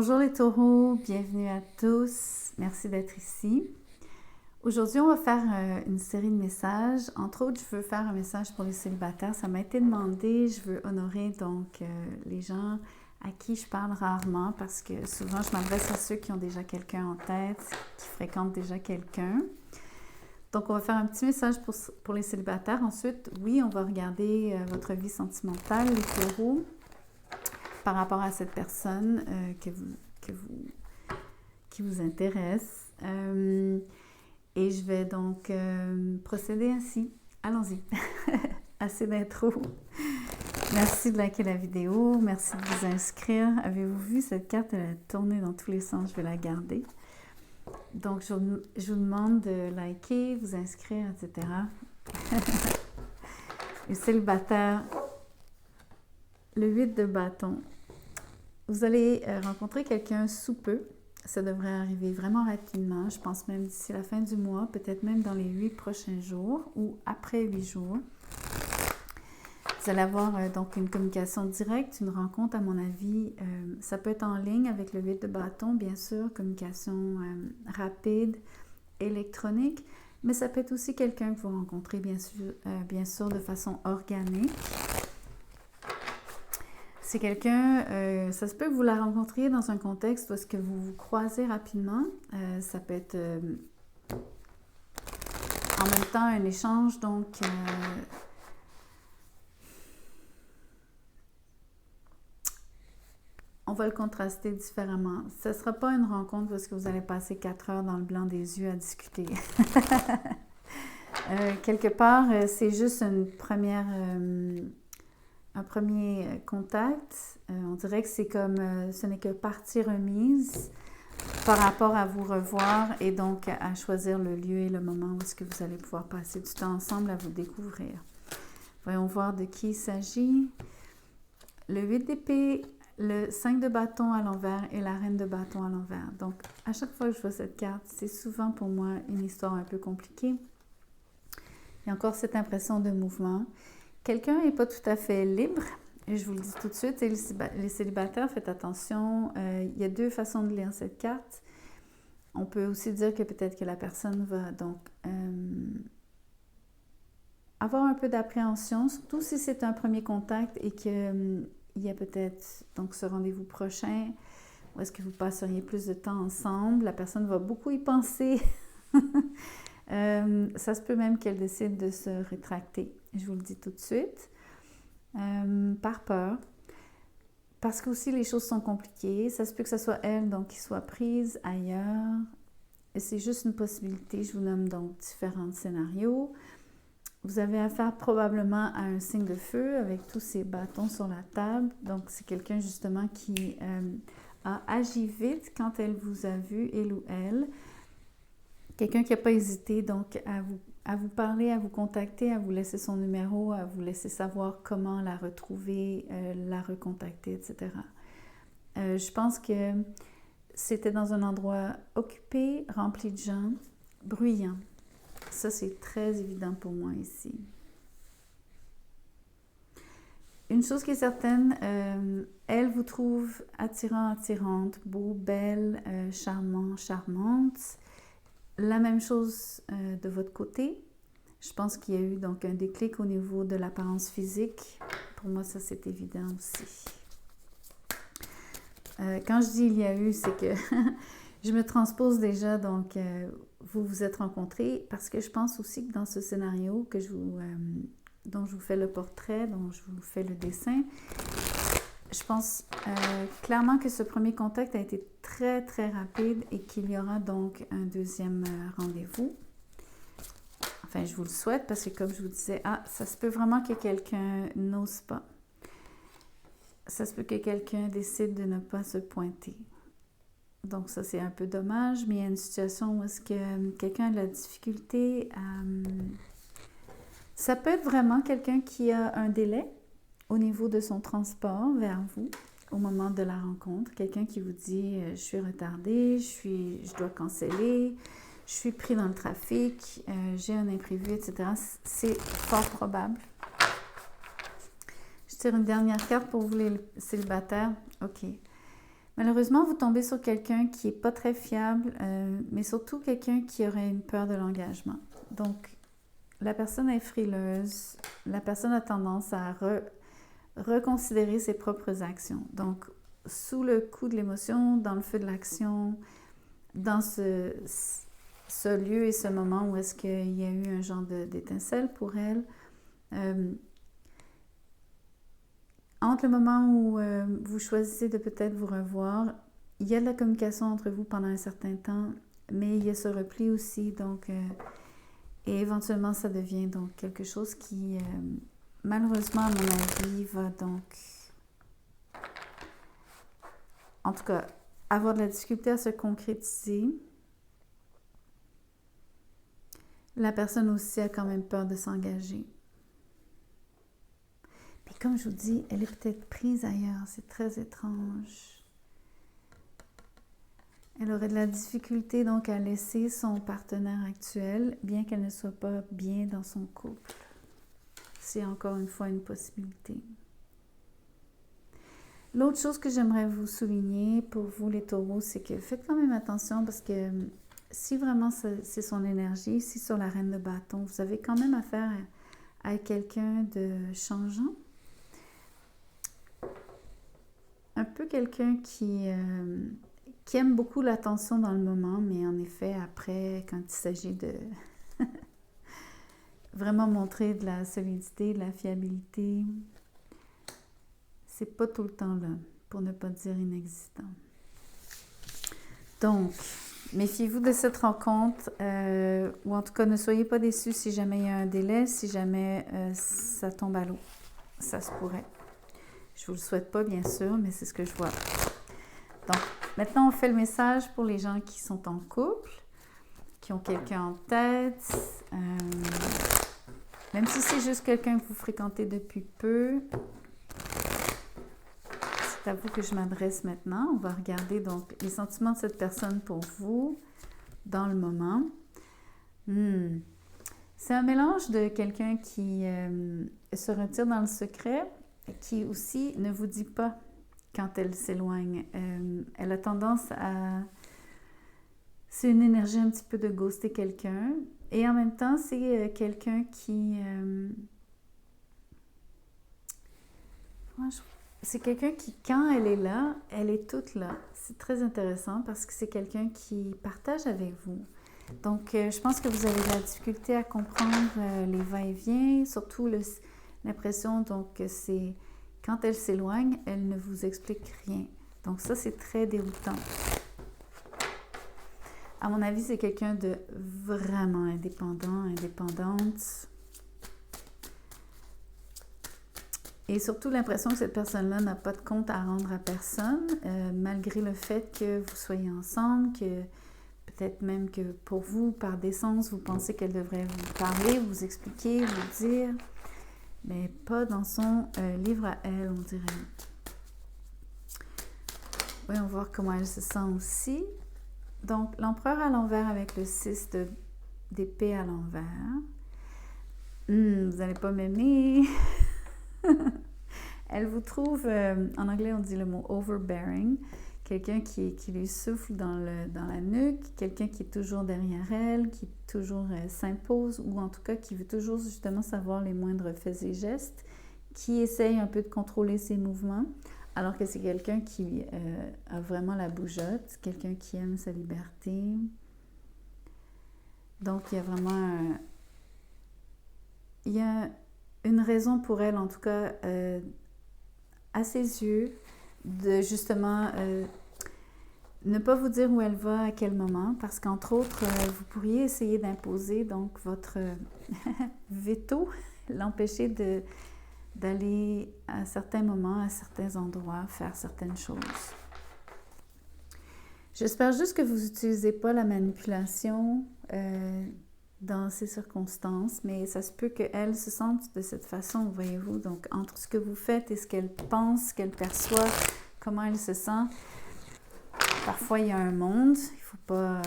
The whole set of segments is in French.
Bonjour les taureaux, bienvenue à tous, merci d'être ici. Aujourd'hui, on va faire une série de messages. Entre autres, je veux faire un message pour les célibataires. Ça m'a été demandé, je veux honorer donc les gens à qui je parle rarement parce que souvent je m'adresse à ceux qui ont déjà quelqu'un en tête, qui fréquentent déjà quelqu'un. Donc, on va faire un petit message pour les célibataires. Ensuite, oui, on va regarder votre vie sentimentale, les taureaux, par rapport à cette personne qui vous intéresse. Et je vais donc procéder ainsi. Allons-y. Assez d'intro. Merci de liker la vidéo. Merci de vous inscrire. Avez-vous vu cette carte? Elle a tourné dans tous les sens. Je vais la garder. Donc, je vous demande de liker, vous inscrire, etc. Les célibataires, le 8 de bâton. Vous allez rencontrer quelqu'un sous peu. Ça devrait arriver vraiment rapidement. Je pense même d'ici la fin du mois, peut-être même dans les 8 prochains jours ou après 8 jours. Vous allez avoir donc une communication directe, une rencontre à mon avis. Ça peut être en ligne avec le 8 de bâton, bien sûr, communication rapide, électronique. Mais ça peut être aussi quelqu'un que vous rencontrez, bien sûr de façon organique. C'est quelqu'un, ça se peut que vous la rencontriez dans un contexte où est-ce que vous vous croisez rapidement. Ça peut être en même temps un échange, donc on va le contraster différemment. Ce ne sera pas une rencontre parce que vous allez passer 4 heures dans le blanc des yeux à discuter. Quelque part, c'est juste un premier contact. On dirait que c'est comme, ce n'est que partie remise par rapport à vous revoir et donc à choisir le lieu et le moment où est-ce que vous allez pouvoir passer du temps ensemble à vous découvrir. Voyons voir de qui il s'agit. Le 8 d'épée, le 5 de bâton à l'envers et la reine de bâton à l'envers. Donc, à chaque fois que je vois cette carte, c'est souvent pour moi une histoire un peu compliquée. Il y a encore cette impression de mouvement. Quelqu'un n'est pas tout à fait libre, et je vous le dis tout de suite, et les célibataires, faites attention, il y a 2 façons de lire cette carte. On peut aussi dire que peut-être que la personne va donc avoir un peu d'appréhension, surtout si c'est un premier contact et qu'il y a peut-être donc ce rendez-vous prochain, où est-ce que vous passeriez plus de temps ensemble. La personne va beaucoup y penser. Ça se peut même qu'elle décide de se rétracter, je vous le dis tout de suite, par peur. Parce que aussi les choses sont compliquées, ça se peut que ce soit elle donc qui soit prise ailleurs. Et c'est juste une possibilité, je vous nomme donc différents scénarios. Vous avez affaire probablement à un signe de feu avec tous ces bâtons sur la table. Donc c'est quelqu'un justement qui a agi vite quand elle vous a vu, il ou elle. Quelqu'un qui n'a pas hésité donc à vous parler, à vous contacter, à vous laisser son numéro, à vous laisser savoir comment la retrouver, la recontacter, etc. Je pense que c'était dans un endroit occupé, rempli de gens, bruyant. Ça, c'est très évident pour moi ici. Une chose qui est certaine, elle vous trouve attirant, attirante, beau, belle, charmant, charmante. La même chose de votre côté. Je pense qu'il y a eu donc un déclic au niveau de l'apparence physique. Pour moi, ça, c'est évident aussi. Quand je dis il y a eu, c'est que je me transpose déjà, donc vous vous êtes rencontrés, parce que je pense aussi que dans ce scénario dont je vous fais le portrait, dont je vous fais le dessin, je pense clairement que ce premier contact a été très, très rapide et qu'il y aura donc un deuxième rendez-vous. Enfin, je vous le souhaite parce que comme je vous disais, ça se peut vraiment que quelqu'un n'ose pas. Ça se peut que quelqu'un décide de ne pas se pointer. Donc ça, c'est un peu dommage, mais il y a une situation où est-ce que quelqu'un a de la difficulté à... Ça peut être vraiment quelqu'un qui a un délai au niveau de son transport vers vous au moment de la rencontre. Quelqu'un qui vous dit « je suis retardé, je dois canceller, je suis pris dans le trafic, j'ai un imprévu, etc. » C'est fort probable. Je tire une dernière carte pour vous les célibataires. OK. Malheureusement, vous tombez sur quelqu'un qui n'est pas très fiable, mais surtout quelqu'un qui aurait une peur de l'engagement. Donc, la personne est frileuse, la personne a tendance à reconsidérer ses propres actions. Donc, sous le coup de l'émotion, dans le feu de l'action, dans ce lieu et ce moment où est-ce qu'il y a eu un genre d'étincelle pour elle, entre le moment où vous choisissez de peut-être vous revoir, il y a de la communication entre vous pendant un certain temps, mais il y a ce repli aussi, donc, et éventuellement ça devient donc quelque chose qui, malheureusement, à mon avis, va donc, en tout cas, avoir de la difficulté à se concrétiser. La personne aussi a quand même peur de s'engager. Puis comme je vous dis, elle est peut-être prise ailleurs. C'est très étrange. Elle aurait de la difficulté donc à laisser son partenaire actuel, bien qu'elle ne soit pas bien dans son couple. C'est encore une fois une possibilité. L'autre chose que j'aimerais vous souligner pour vous les taureaux, c'est que faites quand même attention parce que si vraiment c'est son énergie, si sur la reine de bâton, vous avez quand même affaire à quelqu'un de changeant. Un peu quelqu'un qui aime beaucoup l'attention dans le moment, mais en effet, après, quand il s'agit de vraiment montrer de la solidité, de la fiabilité, c'est pas tout le temps là, pour ne pas dire inexistant. Donc, méfiez-vous de cette rencontre, ou en tout cas, ne soyez pas déçus si jamais il y a un délai, si jamais ça tombe à l'eau. Ça se pourrait. Je ne vous le souhaite pas, bien sûr, mais c'est ce que je vois. Donc, maintenant, on fait le message pour les gens qui sont en couple, qui ont quelqu'un en tête. Même si c'est juste quelqu'un que vous fréquentez depuis peu, c'est à vous que je m'adresse maintenant. On va regarder donc les sentiments de cette personne pour vous dans le moment. C'est un mélange de quelqu'un qui se retire dans le secret, qui aussi ne vous dit pas quand elle s'éloigne. Elle a tendance à... C'est une énergie un petit peu de ghoster quelqu'un. Et en même temps, c'est quelqu'un qui... c'est quelqu'un qui, quand elle est là, elle est toute là. C'est très intéressant parce que c'est quelqu'un qui partage avec vous. Donc, je pense que vous avez de la difficulté à comprendre les va-et-vient, surtout l'impression donc, que c'est... Quand elle s'éloigne, elle ne vous explique rien. Donc ça, c'est très déroutant. À mon avis, c'est quelqu'un de vraiment indépendant, indépendante. Et surtout l'impression que cette personne-là n'a pas de compte à rendre à personne, malgré le fait que vous soyez ensemble, que peut-être même que pour vous, par décence, vous pensez qu'elle devrait vous parler, vous expliquer, vous dire... mais pas dans son livre à elle, on dirait. Voyons voir comment elle se sent aussi. Donc, l'empereur à l'envers avec le 6 d'épée à l'envers. Vous n'allez pas m'aimer. Elle vous trouve, en anglais on dit le mot overbearing, quelqu'un qui lui souffle dans la nuque, quelqu'un qui est toujours derrière elle, qui toujours s'impose, ou en tout cas qui veut toujours justement savoir les moindres faits et gestes, qui essaye un peu de contrôler ses mouvements, alors que c'est quelqu'un qui a vraiment la bougeotte, quelqu'un qui aime sa liberté. Donc il y a vraiment il y a une raison pour elle, en tout cas, à ses yeux, de justement ne pas vous dire où elle va, à quel moment, parce qu'entre autres, vous pourriez essayer d'imposer donc votre veto, l'empêcher d'aller à certains moments, à certains endroits, faire certaines choses. J'espère juste que vous n'utilisez pas la manipulation dans ces circonstances, mais ça se peut qu'elle se sente de cette façon, voyez-vous. Donc, entre ce que vous faites et ce qu'elle pense, ce qu'elle perçoit, comment elle se sent, parfois il y a un monde. Il faut pas...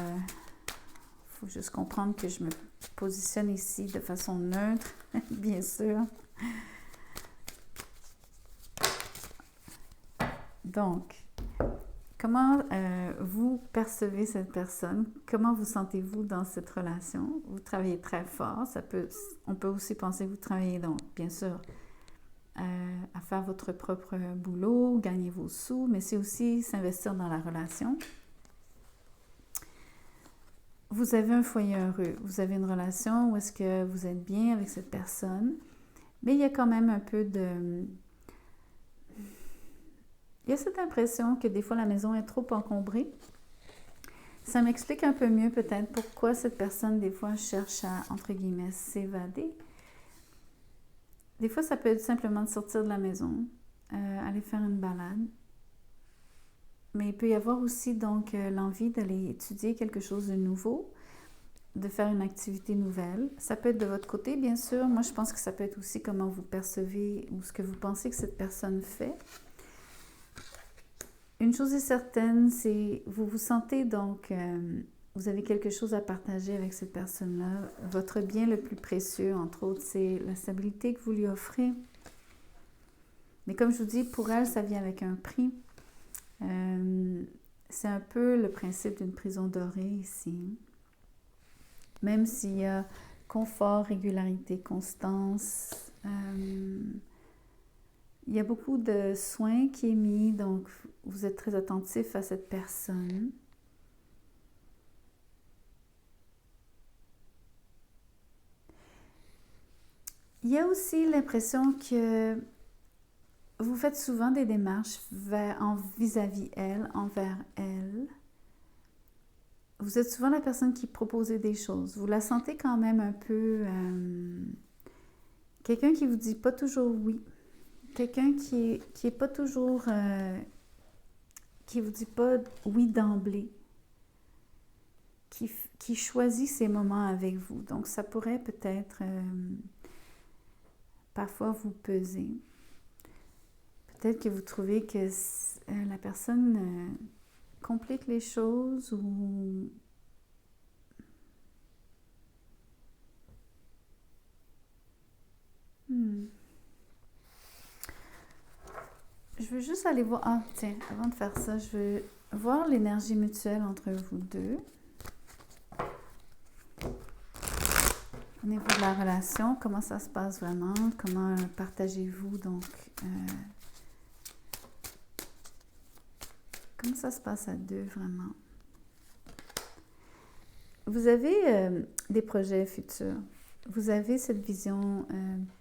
faut juste comprendre que je me positionne ici de façon neutre, bien sûr. Donc, Comment vous percevez cette personne? Comment vous sentez-vous dans cette relation? Vous travaillez très fort. On peut aussi penser que vous travaillez donc, bien sûr, à faire votre propre boulot, gagner vos sous, mais c'est aussi s'investir dans la relation. Vous avez un foyer heureux, vous avez une relation où est-ce que vous êtes bien avec cette personne, mais il y a quand même un peu de... Il y a cette impression que des fois la maison est trop encombrée. Ça m'explique un peu mieux peut-être pourquoi cette personne des fois cherche à, entre guillemets, s'évader. Des fois, ça peut être simplement de sortir de la maison, aller faire une balade. Mais il peut y avoir aussi donc l'envie d'aller étudier quelque chose de nouveau, de faire une activité nouvelle. Ça peut être de votre côté, bien sûr. Moi, je pense que ça peut être aussi comment vous percevez ou ce que vous pensez que cette personne fait. Une chose est certaine, c'est vous vous sentez donc, vous avez quelque chose à partager avec cette personne-là. Votre bien le plus précieux, entre autres, c'est la stabilité que vous lui offrez. Mais comme je vous dis, pour elle, ça vient avec un prix. C'est un peu le principe d'une prison dorée ici. Même s'il y a confort, régularité, constance, il y a beaucoup de soins qui est mis, donc vous êtes très attentif à cette personne. Il y a aussi l'impression que vous faites souvent des démarches vis-à-vis elle, envers elle. Vous êtes souvent la personne qui propose des choses. Vous la sentez quand même un peu... quelqu'un qui vous dit pas toujours oui. Quelqu'un qui est pas toujours... qui vous dit pas oui d'emblée. Qui choisit ses moments avec vous. Donc, ça pourrait peut-être parfois vous peser. Peut-être que vous trouvez que la personne complique les choses ou... Je veux juste aller voir... Ah, tiens, avant de faire ça, je veux voir l'énergie mutuelle entre vous deux. Au niveau de la relation, comment ça se passe vraiment? Comment partagez-vous donc... comment ça se passe à deux vraiment? Vous avez des projets futurs. Vous avez cette vision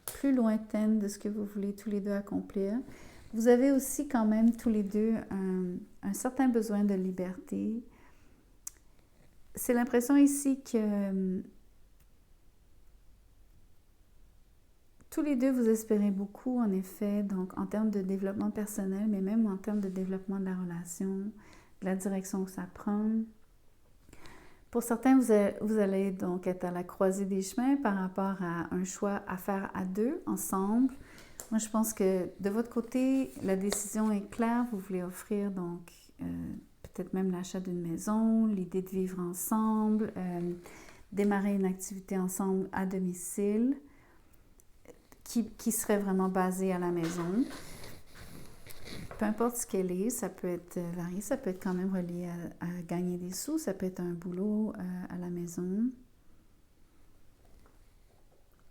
plus lointaine de ce que vous voulez tous les deux accomplir. Vous avez aussi quand même tous les deux un certain besoin de liberté. C'est l'impression ici que tous les deux vous espérez beaucoup, en effet, donc en termes de développement personnel, mais même en termes de développement de la relation, de la direction que ça prend. Pour certains, vous allez donc être à la croisée des chemins par rapport à un choix à faire à deux, ensemble. Moi, je pense que de votre côté, la décision est claire. Vous voulez offrir donc peut-être même l'achat d'une maison, l'idée de vivre ensemble, démarrer une activité ensemble à domicile qui serait vraiment basée à la maison. Peu importe ce qu'elle est, ça peut être varié, ça peut être quand même relié à gagner des sous, ça peut être un boulot à la maison.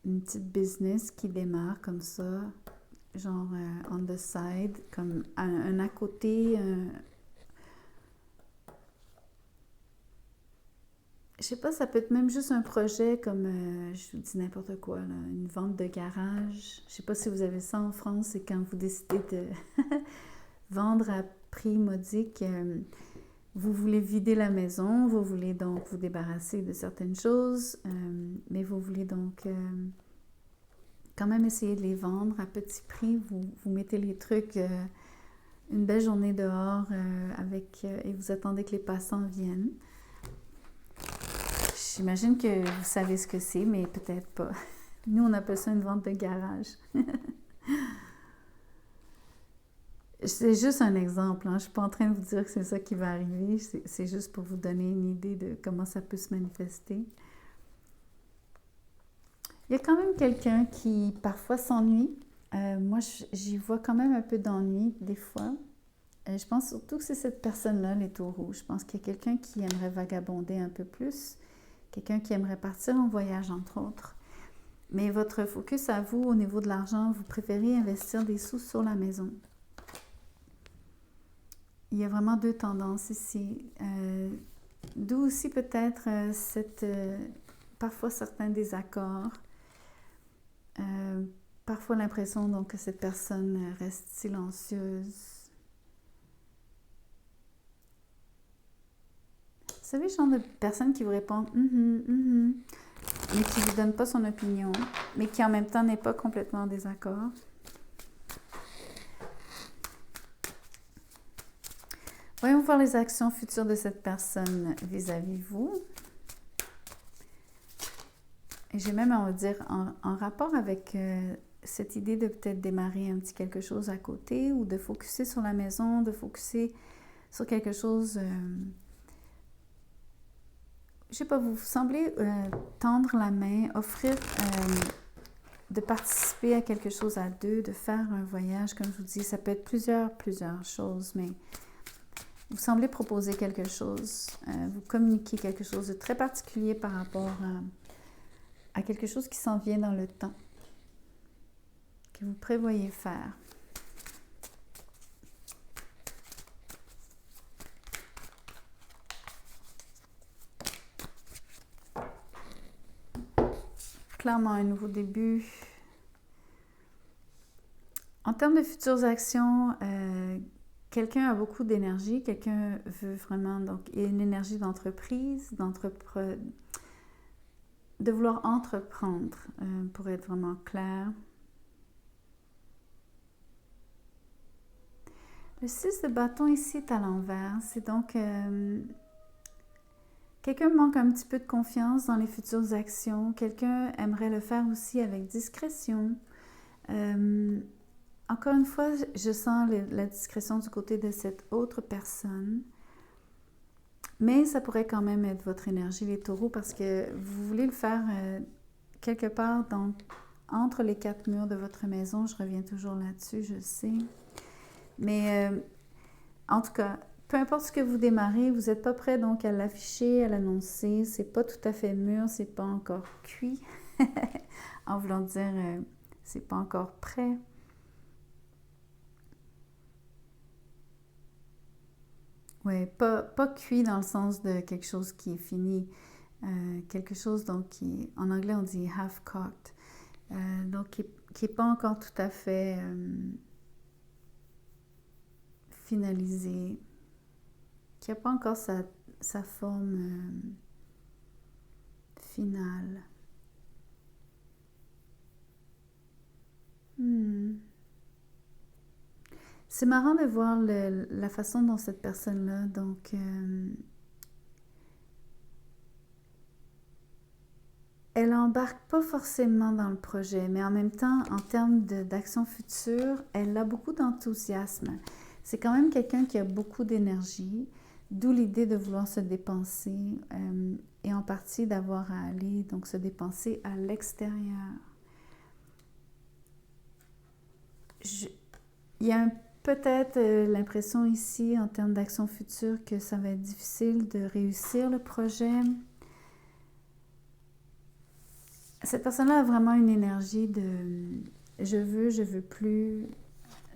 Une petite business qui démarre comme ça, genre on the side, comme un à côté. Je sais pas, ça peut être même juste un projet comme, je vous dis n'importe quoi, là, une vente de garage. Je sais pas si vous avez ça en France, c'est quand vous décidez de vendre à prix modique. Vous voulez vider la maison, vous voulez donc vous débarrasser de certaines choses, mais vous voulez donc quand même essayer de les vendre à petit prix. Vous mettez les trucs une belle journée dehors et vous attendez que les passants viennent. J'imagine que vous savez ce que c'est, mais peut-être pas. Nous, on appelle ça une vente de garage. C'est juste un exemple. Je ne suis pas en train de vous dire que c'est ça qui va arriver. C'est juste pour vous donner une idée de comment ça peut se manifester. Il y a quand même quelqu'un qui parfois s'ennuie. Moi, j'y vois quand même un peu d'ennui des fois. Je pense surtout que c'est cette personne-là, les taureaux. Je pense qu'il y a quelqu'un qui aimerait vagabonder un peu plus, quelqu'un qui aimerait partir en voyage, entre autres. Mais votre focus à vous, au niveau de l'argent, vous préférez investir des sous sur la maison. Il y a vraiment deux tendances ici. D'où aussi peut-être parfois certains désaccords. Parfois l'impression donc que cette personne reste silencieuse. Vous savez, le genre de personne qui vous répond mais qui ne vous donne pas son opinion, mais qui en même temps n'est pas complètement en désaccord. Voyons voir les actions futures de cette personne vis-à-vis vous. Et j'ai même, on va dire, en rapport avec cette idée de peut-être démarrer un petit quelque chose à côté ou de focuser sur la maison, de focuser sur quelque chose... je sais pas, vous semblez tendre la main, offrir de participer à quelque chose à deux, de faire un voyage, comme je vous dis, ça peut être plusieurs choses, mais vous semblez proposer quelque chose, vous communiquez quelque chose de très particulier par rapport à quelque chose qui s'en vient dans le temps, que vous prévoyez faire. Clairement, un nouveau début. En termes de futures actions, quelqu'un a beaucoup d'énergie, quelqu'un veut vraiment, donc, il y a une énergie d'entreprise, de vouloir entreprendre, pour être vraiment clair. Le 6 de bâton ici est à l'envers, c'est donc... quelqu'un manque un petit peu de confiance dans les futures actions. Quelqu'un aimerait le faire aussi avec discrétion. Encore une fois, je sens la discrétion du côté de cette autre personne. Mais ça pourrait quand même être votre énergie, les taureaux, parce que vous voulez le faire quelque part entre les quatre murs de votre maison. Je reviens toujours là-dessus, je sais. Mais en tout cas, peu importe ce que vous démarrez, vous n'êtes pas prêt donc à l'afficher, à l'annoncer. C'est pas tout à fait mûr, c'est pas encore cuit. En voulant dire, c'est pas encore prêt. Oui, pas cuit dans le sens de quelque chose qui est fini. Quelque chose donc qui, en anglais on dit half-cooked. Donc qui n'est pas encore tout à fait finalisé, qui n'a pas encore sa forme finale. C'est marrant de voir la façon dont cette personne-là, donc, elle embarque pas forcément dans le projet, mais en même temps, en termes d'action future, elle a beaucoup d'enthousiasme. C'est quand même quelqu'un qui a beaucoup d'énergie, d'où l'idée de vouloir se dépenser et en partie d'avoir à aller donc se dépenser à l'extérieur. Il y a peut-être l'impression ici, en termes d'action future, que ça va être difficile de réussir le projet. Cette personne-là a vraiment une énergie de je veux plus,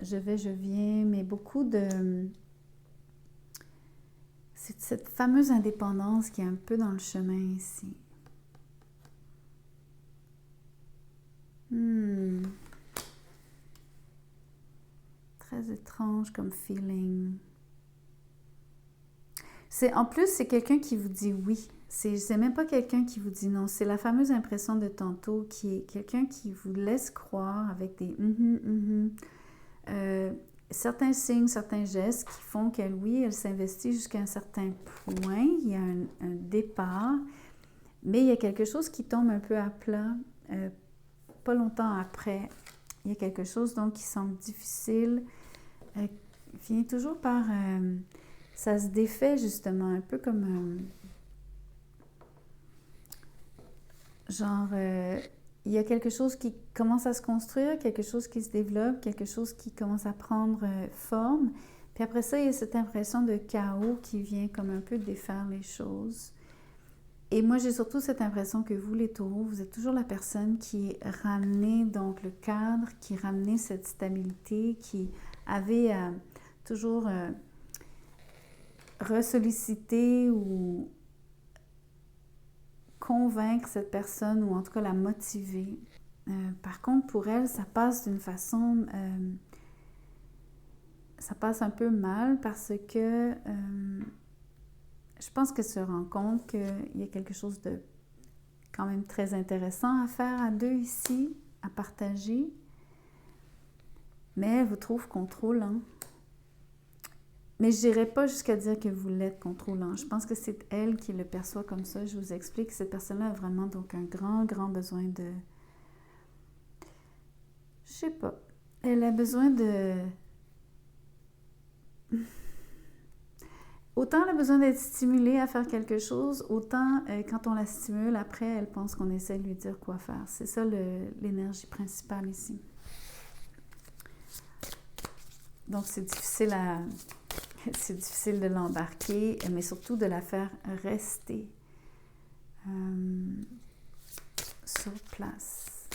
je vais, je viens, mais beaucoup de... C'est cette fameuse indépendance qui est un peu dans le chemin ici. Très étrange comme feeling. En plus, c'est quelqu'un qui vous dit oui. C'est même pas quelqu'un qui vous dit non. C'est la fameuse impression de tantôt qui est quelqu'un qui vous laisse croire avec des certains signes, certains gestes qui font qu'elle, oui, elle s'investit jusqu'à un certain point. Il y a un départ, mais il y a quelque chose qui tombe un peu à plat pas longtemps après. Il y a quelque chose donc qui semble difficile. Finit toujours par... ça se défait justement, un peu comme... il y a quelque chose qui commence à se construire, quelque chose qui se développe, quelque chose qui commence à prendre forme, Puis après ça, il y a cette impression de chaos qui vient comme un peu défaire les choses. Et moi, j'ai surtout cette impression que vous, les taureaux, vous êtes toujours la personne qui ramenait donc le cadre, qui ramenait cette stabilité, qui avait toujours ressolliciter ou convaincre cette personne ou en tout cas la motiver. Par contre, pour elle, ça passe d'une façon... ça passe un peu mal parce que je pense qu'elle se rend compte qu'il y a quelque chose de quand même très intéressant à faire à deux ici, à partager. Mais elle vous trouve contrôlant. Mais je n'irai pas jusqu'à dire que vous l'êtes contrôlant. Je pense que c'est elle qui le perçoit comme ça. Je vous explique, cette personne-là a vraiment donc un grand besoin de... Je sais pas. Elle a besoin de... Autant elle a besoin d'être stimulée à faire quelque chose, autant quand on la stimule, après, elle pense qu'on essaie de lui dire quoi faire. C'est ça l'énergie principale ici. Donc, c'est difficile de l'embarquer, mais surtout de la faire rester sur place.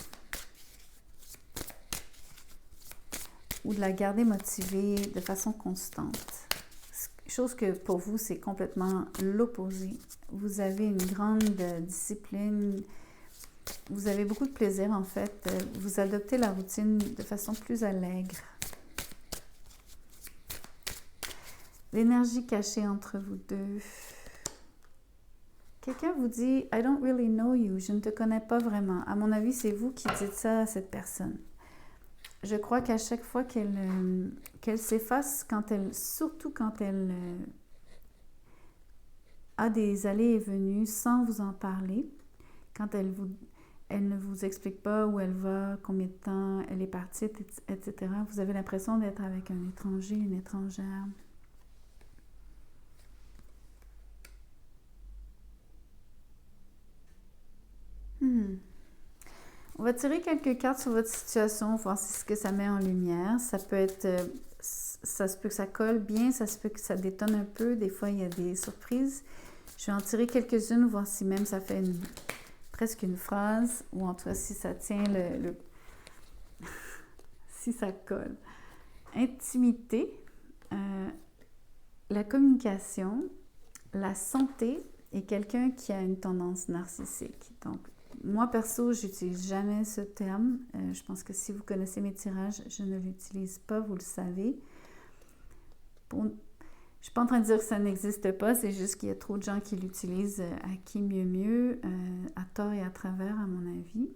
Ou de la garder motivée de façon constante. Chose que pour vous, c'est complètement l'opposé. Vous avez une grande discipline, vous avez beaucoup de plaisir en fait. Vous adoptez la routine de façon plus allègre. L'énergie cachée entre vous deux. Quelqu'un vous dit « I don't really know you », je ne te connais pas vraiment. À mon avis, c'est vous qui dites ça à cette personne. Je crois qu'à chaque fois qu'elle s'efface, surtout quand elle a des allées et venues sans vous en parler, quand elle ne vous explique pas où elle va, combien de temps elle est partie, etc., vous avez l'impression d'être avec un étranger, une étrangère. On va tirer quelques cartes sur votre situation, voir ce que ça met en lumière. Ça peut être, ça se peut que ça colle bien, ça se peut que ça détonne un peu. Des fois, il y a des surprises. Je vais en tirer quelques-unes, voir si même ça fait presque une phrase, ou en tout cas si ça tient si ça colle. Intimité, la communication, la santé et quelqu'un qui a une tendance narcissique. Donc, moi, perso, j'utilise jamais ce terme. Je pense que si vous connaissez mes tirages, je ne l'utilise pas, vous le savez. Je ne suis pas en train de dire que ça n'existe pas, c'est juste qu'il y a trop de gens qui l'utilisent à qui mieux, à tort et à travers, à mon avis.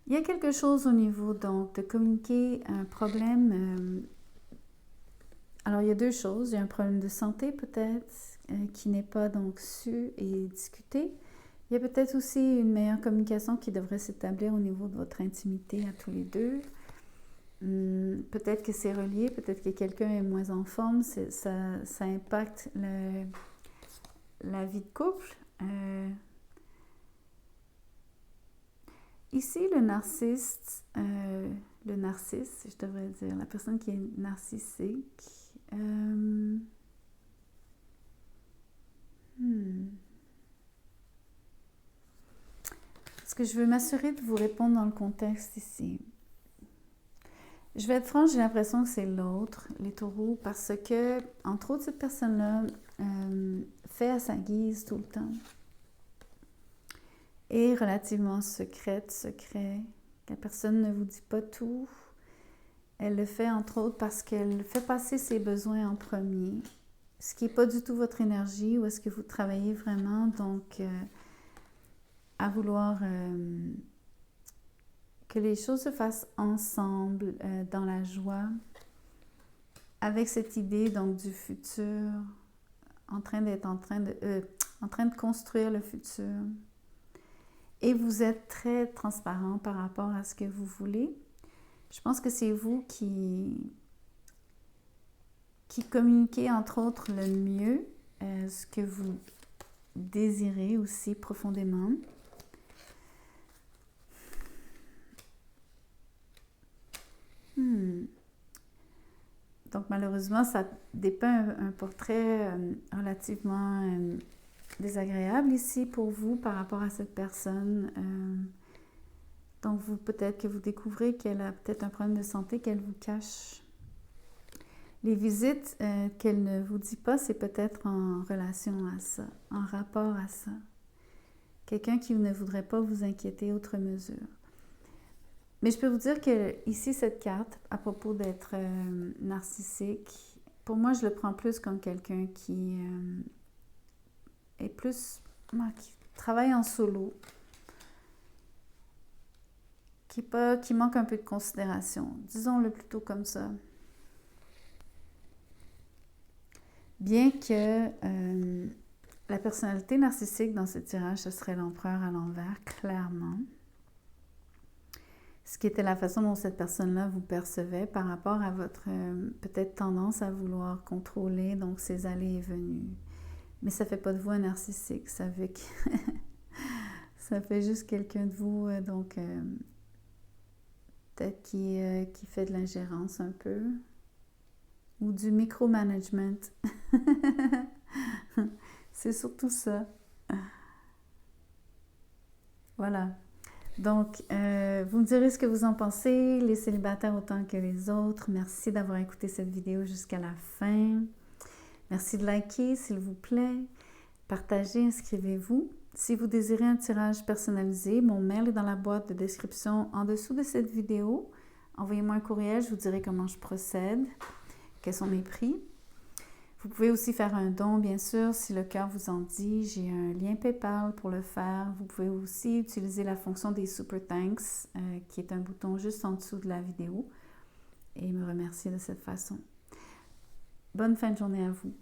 Il y a quelque chose au niveau, donc, de communiquer un problème. Alors, il y a deux choses. Il y a un problème de santé, peut-être, qui n'est pas, donc, su et discuté. Il y a peut-être aussi une meilleure communication qui devrait s'établir au niveau de votre intimité à tous les deux. Peut-être que c'est relié, peut-être que quelqu'un est moins en forme, ça impacte la vie de couple. Ici, le narcisse, je devrais dire, la personne qui est narcissique. Parce que je veux m'assurer de vous répondre dans le contexte ici. Je vais être franche, j'ai l'impression que c'est l'autre, les taureaux, parce que, entre autres, cette personne-là fait à sa guise tout le temps. Est relativement secret. La personne ne vous dit pas tout. Elle le fait, entre autres, parce qu'elle fait passer ses besoins en premier. Ce qui n'est pas du tout votre énergie, ou est-ce que vous travaillez vraiment, donc, à vouloir... que les choses se fassent ensemble, dans la joie, avec cette idée donc du futur, en train de construire le futur. Et vous êtes très transparent par rapport à ce que vous voulez. Je pense que c'est vous qui communiquez entre autres le mieux ce que vous désirez aussi profondément. Donc, malheureusement, ça dépeint un portrait relativement désagréable ici pour vous par rapport à cette personne. Donc, peut-être que vous découvrez qu'elle a peut-être un problème de santé qu'elle vous cache. Les visites qu'elle ne vous dit pas, c'est peut-être en relation à ça, en rapport à ça. Quelqu'un qui ne voudrait pas vous inquiéter outre mesure. Mais je peux vous dire que ici, cette carte, à propos d'être narcissique, pour moi, je le prends plus comme quelqu'un qui est plus... qui travaille en solo, qui manque un peu de considération. Disons-le plutôt comme ça. Bien que la personnalité narcissique dans ce tirage, ce serait l'empereur à l'envers, clairement. Ce qui était la façon dont cette personne-là vous percevait par rapport à votre peut-être tendance à vouloir contrôler, donc ses allées et venues. Mais ça ne fait pas de vous un narcissique, ça fait, ça fait juste quelqu'un de vous, donc peut-être qui fait de l'ingérence un peu. Ou du micromanagement. C'est surtout ça. Voilà. Donc, vous me direz ce que vous en pensez, les célibataires autant que les autres. Merci d'avoir écouté cette vidéo jusqu'à la fin. Merci de liker, s'il vous plaît. Partagez, inscrivez-vous. Si vous désirez un tirage personnalisé, mon mail est dans la boîte de description en dessous de cette vidéo. Envoyez-moi un courriel, je vous dirai comment je procède. Quels sont mes prix. Vous pouvez aussi faire un don, bien sûr, si le cœur vous en dit. J'ai un lien PayPal pour le faire. Vous pouvez aussi utiliser la fonction des Super Thanks, qui est un bouton juste en dessous de la vidéo, et me remercier de cette façon. Bonne fin de journée à vous.